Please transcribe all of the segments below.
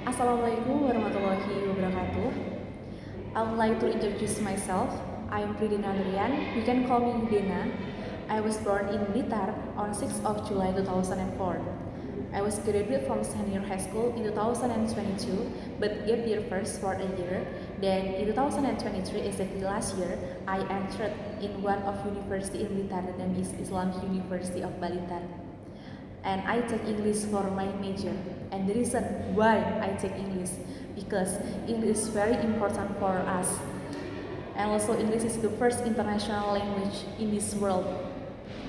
Assalamualaikum warahmatullahi wabarakatuh. I would like to introduce myself. I am Pridina Nurian. You can call me Dena. I was born in Blitar on 6th of July 2004. I was graduated from senior high school in 2022, but gap year first for a year. Then in 2023, exactly last year, I entered in one of university in Blitar, the name is Islamic University of Blitar, and I take English for my major. And the reason why I take English, because English is very important for us. And also English is the first international language in this world.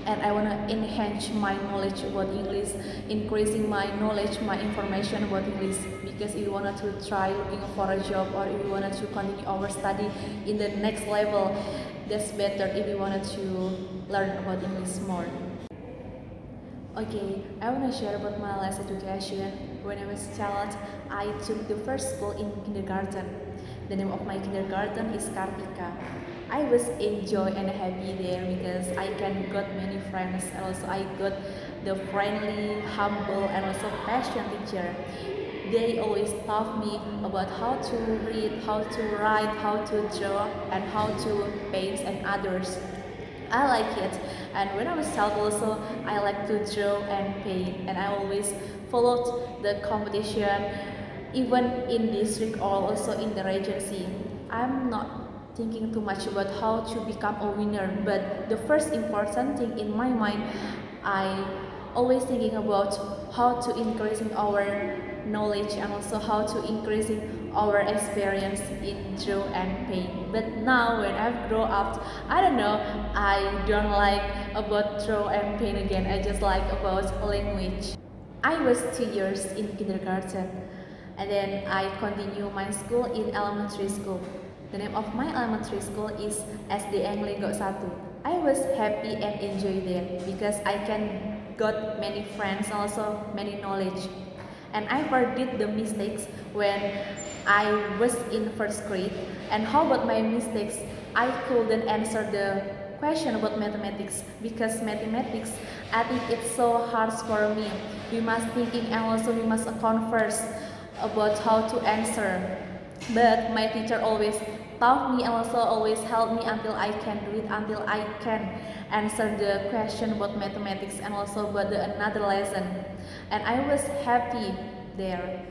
And I want to enhance my knowledge about English, increasing my knowledge, my information about English. Because if you wanted to try looking for a job or if you wanted to continue our study in the next level, that's better if you wanted to learn about English more. Okay, I want to share about my last education. When I was a child, I took the first school in kindergarten. The name of my kindergarten is Kartika. I was enjoy and happy there because I can got many friends and also I got the friendly, humble and also passionate teacher. They always taught me about how to read, how to write, how to draw and how to paint and others. I like it. And when I was child also, I like to draw and paint, and I always followed the competition, even in district or also in the regency. I'm not thinking too much about how to become a winner, but the first important thing in my mind, I always thinking about how to increasing our knowledge and also how to increasing our experience in draw and paint. But now when I've grown up, I don't know, I don't like about draw and paint again. I just like about language. I was 2 years in kindergarten and then I continue my school in elementary school. The name of my elementary school is SDN Legok 1. I was happy and enjoy there because I can got many friends, also many knowledge. And I did the mistakes when I was in first grade. And how about my mistakes? I couldn't answer the question about mathematics because mathematics, I think it's so hard for me. We must thinking and also we must converse about how to answer. But my teacher always taught me and also always helped me until I can do it, until I can answer the question about mathematics and also about another lesson. And I was happy there.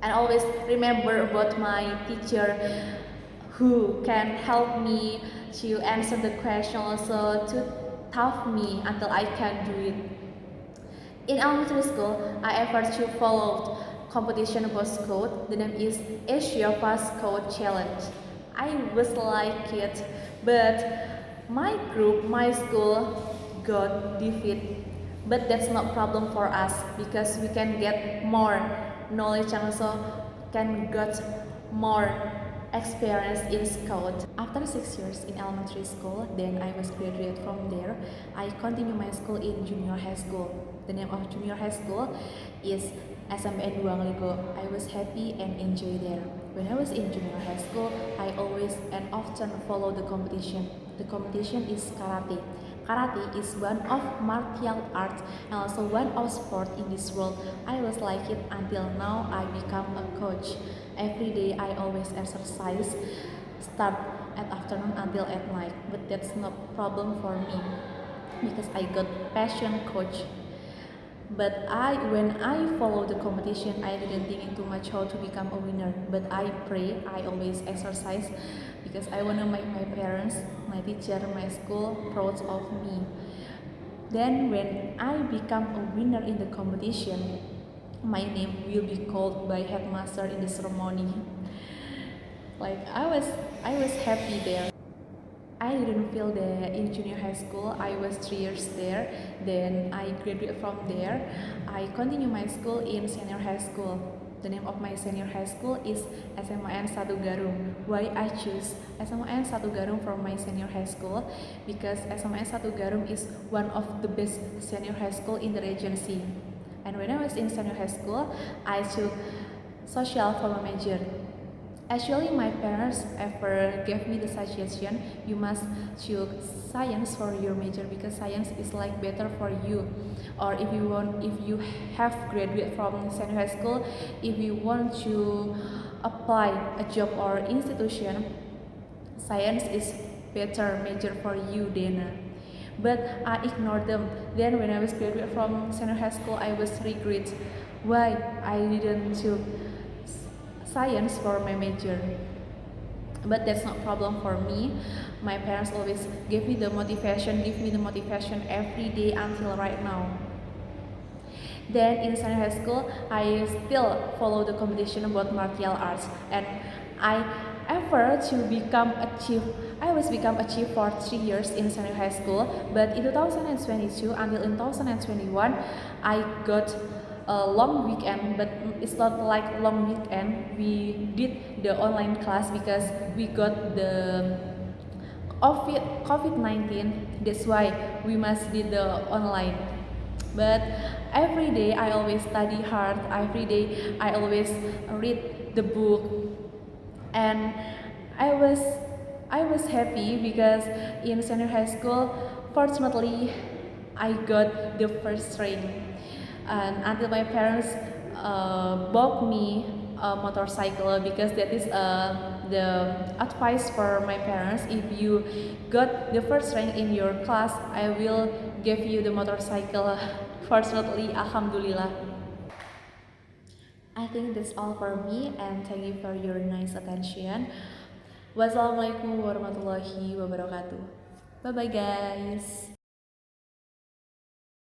And always remember about my teacher who can help me to answer the question also to taught me until I can do it. In elementary school, I ever to follow competition about scout. The name is Asia Fast Scout Challenge. I was like it, but my group, my school got defeat. But that's not problem for us because we can get more knowledge and also can get more experience in scout. After 6 years in elementary school, then I was graduated from there. I continue my school in junior high school. The name of junior high school is SMN Duang Lego. I was happy and enjoy there. When I was in junior high school, I always and often follow the competition. The competition is karate. Karate is one of martial arts and also one of sport in this world. I was like it until now I become a coach. Every day I always exercise, start at afternoon until at night. But that's not problem for me because I got passion coach. But when I follow the competition, I didn't think too much how to become a winner. But I pray, I always exercise because I want to make my parents, my teacher, my school proud of me. Then when I become a winner in the competition, my name will be called by headmaster in the ceremony. Like I was happy there. I didn't feel that in junior high school. I was 3 years there. Then I graduated from there. I continue my school in senior high school. The name of my senior high school is SMAN Satu Garum. Why I choose SMAN Satu Garum from my senior high school? Because SMAN Satu Garum is one of the best senior high school in the Regency. And when I was in senior high school, I took social for my major. Actually, my parents ever gave me the suggestion you must choose science for your major because science is like better for you. Or if you have graduated from senior high school, if you want to apply a job or institution, science is better major for you then. But I ignored them. Then when I was graduated from senior high school, I was regret why I didn't choose science for my major. But that's not problem for me. My parents always give me the motivation every day until right now. Then in senior high school, I still follow the competition about martial arts, and I ever to become a chief. I was become a chief for 3 years in senior high school, but in 2022 until in 2021, I got a long weekend, but it's not like long weekend. We did the online class because we got the COVID-19. That's why we must did the online. But every day I always study hard. Every day I always read the book, and I was I was happy because in senior high school, fortunately, I got the first rank, and until my parents bought me a motorcycle because that is the advice for my parents. If you got the first rank in your class, I will give you the motorcycle. Fortunately, alhamdulillah. I think that's all for me, and thank you for your nice attention. Wassalamualaikum warahmatullahi wabarakatuh. Bye bye guys.